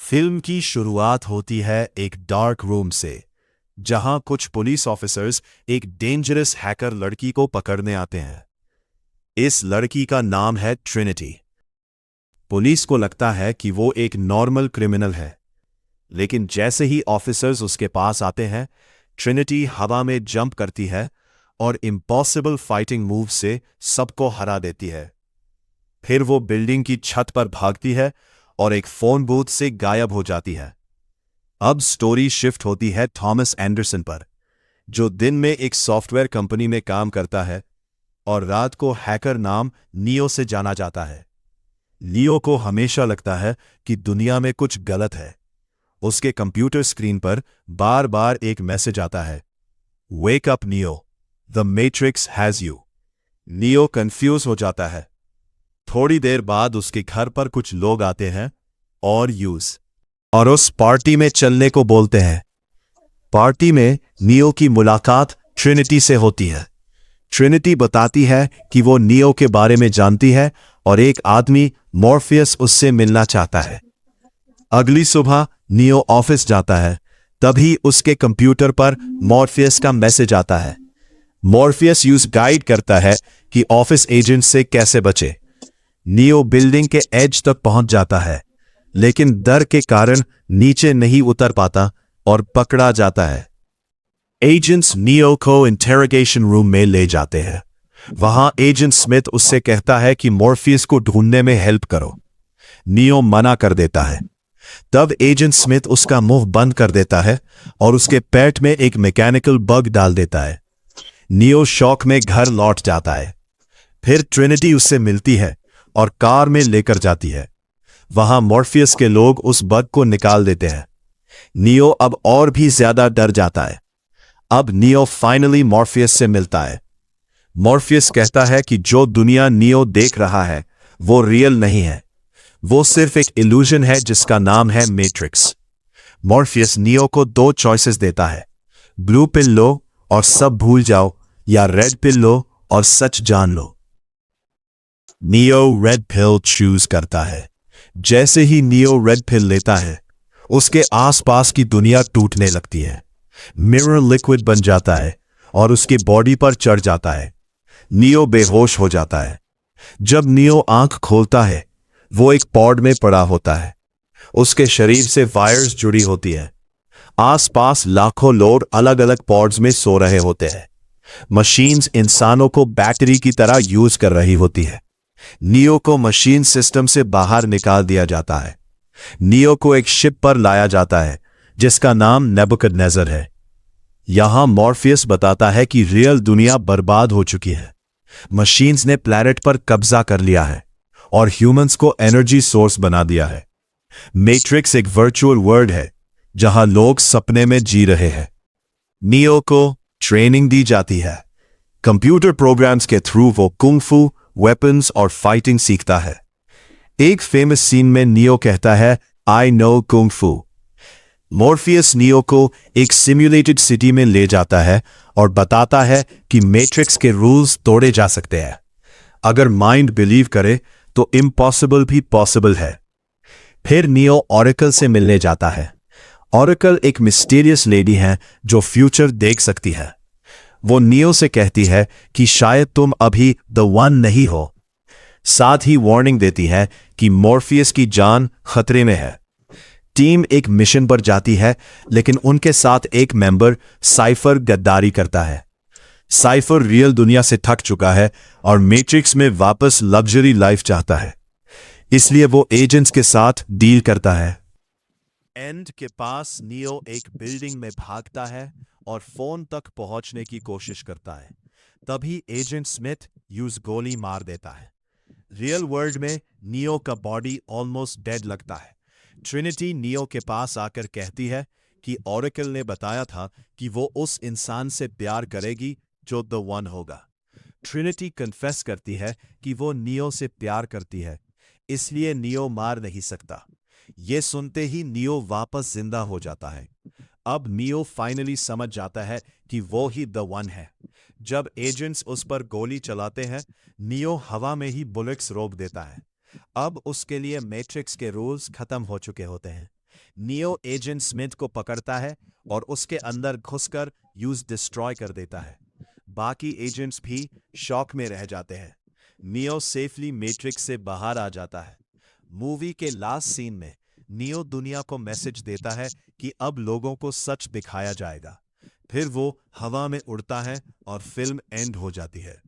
Film की शुरुआत होती है एक डार्क रूम से, जहां कुछ पुलिस ऑफिसर्स एक डेंजरस हैकर लड़की को पकड़ने आते हैं। इस लड़की का नाम है ट्रिनिटी। पुलिस को लगता है कि वो एक नॉर्मल क्रिमिनल है, लेकिन जैसे ही ऑफिसर्स उसके पास आते हैं, ट्रिनिटी हवा में जंप करती है और इम्पॉसिबल फाइटिंग मूव से सबको हरा देती है। फिर वो बिल्डिंग की छत पर भागती है और एक फोन बूथ से गायब हो जाती है। अब स्टोरी शिफ्ट होती है थॉमस एंडरसन पर, जो दिन में एक सॉफ्टवेयर कंपनी में काम करता है और रात को हैकर नाम नियो से जाना जाता है। लियो को हमेशा लगता है कि दुनिया में कुछ गलत है। उसके कंप्यूटर स्क्रीन पर बार बार एक मैसेज आता है, wake up neo, the matrix has you. Neo confuse हो जाता है। थोड़ी देर बाद उसके घर पर कुछ लोग आते हैं और उस पार्टी में चलने को बोलते हैं। पार्टी में नियो की मुलाकात ट्रिनिटी से होती है। ट्रिनिटी बताती है कि वो नियो के बारे में जानती है और एक आदमी मॉर्फियस उससे मिलना चाहता है। अगली सुबह नियो ऑफिस जाता है, तभी उसके कंप्यूटर पर मॉर्फियस का मैसेज आता है। मॉर्फियस यूज गाइड करता है कि ऑफिस एजेंट से कैसे बचे। नियो बिल्डिंग के एज तक पहुंच जाता है, लेकिन डर के कारण नीचे नहीं उतर पाता और पकड़ा जाता है। एजेंट्स नियो को इंटेरोगेशन रूम में ले जाते हैं। वहां एजेंट स्मिथ उससे कहता है कि मॉर्फियस को ढूंढने में हेल्प करो। नियो मना कर देता है। तब एजेंट स्मिथ उसका मुंह बंद कर देता है और उसके पेट में एक मैकेनिकल बग डाल देता है। नियो शॉक में घर लौट जाता है। फिर ट्रिनिटी उससे मिलती है और कार में लेकर जाती है। वहां मॉर्फियस के लोग उस बग को निकाल देते हैं। नियो अब और भी ज्यादा डर जाता है। अब नियो फाइनली मॉर्फियस से मिलता है। मॉर्फियस कहता है कि जो दुनिया नियो देख रहा है वो रियल नहीं है, वो सिर्फ एक इल्यूजन है जिसका नाम है मैट्रिक्स। मॉर्फियस नियो को दो चॉइसेस देता है, ब्लू पिल लो और सब भूल जाओ, या रेड पिल लो और सच जान लो। नियो रेड पिल चूज करता है। जैसे ही नियो रेड पिल लेता है, उसके आसपास की दुनिया टूटने लगती है। मिरर लिक्विड बन जाता है और उसकी बॉडी पर चढ़ जाता है। नियो बेहोश हो जाता है। जब नियो आंख खोलता है, वो एक पॉड में पड़ा होता है। उसके शरीर से वायर्स जुड़ी होती है। आसपास लाखों लोग अलग अलग पॉड्स में सो रहे होते हैं। मशीन्स इंसानों को बैटरी की तरह यूज कर रही होती है। नियो को मशीन सिस्टम से बाहर निकाल दिया जाता है। नियो को एक शिप पर लाया जाता है जिसका नाम नेबुकदनेज़र है। यहां मॉर्फियस बताता है कि रियल दुनिया बर्बाद हो चुकी है। मशीन्स ने प्लैनेट पर कब्जा कर लिया है और ह्यूमंस को एनर्जी सोर्स बना दिया है। मैट्रिक्स एक वर्चुअल वर्ल्ड है जहां लोग सपने में जी रहे हैं। नियो को ट्रेनिंग दी जाती है। कंप्यूटर प्रोग्राम्स के थ्रू वो कुंग-फू, वेपन्स और फाइटिंग सीखता है। एक फेमस सीन में नियो कहता है, I know kung fu. Morpheus neo को एक सिम्युलेटेड सिटी में ले जाता है और बताता है कि मैट्रिक्स के रूल्स तोड़े जा सकते हैं। अगर माइंड बिलीव करे तो इम्पॉसिबल भी पॉसिबल है। फिर नियो ओरेकल से मिलने जाता है। ओरेकल एक मिस्टीरियस लेडी है जो फ्यूचर देख सकती है। वो नियो से कहती है कि शायद तुम अभी द वन नहीं हो। साथ ही वार्निंग देती है कि मॉर्फियस की जान खतरे में है। टीम एक मिशन पर जाती है, लेकिन उनके साथ एक मेंबर साइफर गद्दारी करता है। साइफर रियल दुनिया से थक चुका है और मैट्रिक्स में वापस लग्जरी लाइफ चाहता है, इसलिए वो एजेंट्स के साथ डील करता है। एंड के पास नियो एक बिल्डिंग में भागता है और फोन तक पहुंचने की कोशिश करता है। तभी एजेंट स्मिथ यूज गोली मार देता है। रियल वर्ल्ड में नियो का बॉडी ऑलमोस्ट डेड लगता है। ट्रिनिटी नियो के पास आकर कहती है कि ओरेकल ने बताया था कि वो उस इंसान से प्यार करेगी जो द वन होगा। ट्रिनिटी कन्फेस करती है कि वो नियो से प्यार करती है, इसलिए नियो मार नहीं सकता। ये सुनते ही नियो वापस जिंदा हो जाता है। अब नियो फाइनली समझ जाता है कि वो ही द वन है। जब एजेंट्स उस पर गोली चलाते हैं, नियो हवा में ही बुलेट्स रोक देता है। अब उसके लिए मैट्रिक्स के रूल्स खत्म हो चुके होते हैं। नियो एजेंट स्मिथ को पकड़ता है और उसके अंदर घुसकर यूज डिस्ट्रॉय कर देता है। बाकी एजेंट्स भी शॉक में रह जाते हैं। नियो सेफली मैट्रिक्स से बाहर आ जाता है। मूवी के लास्ट सीन में नियो दुनिया को मैसेज देता है कि अब लोगों को सच दिखाया जाएगा। फिर वो हवा में उड़ता है और फिल्म एंड हो जाती है।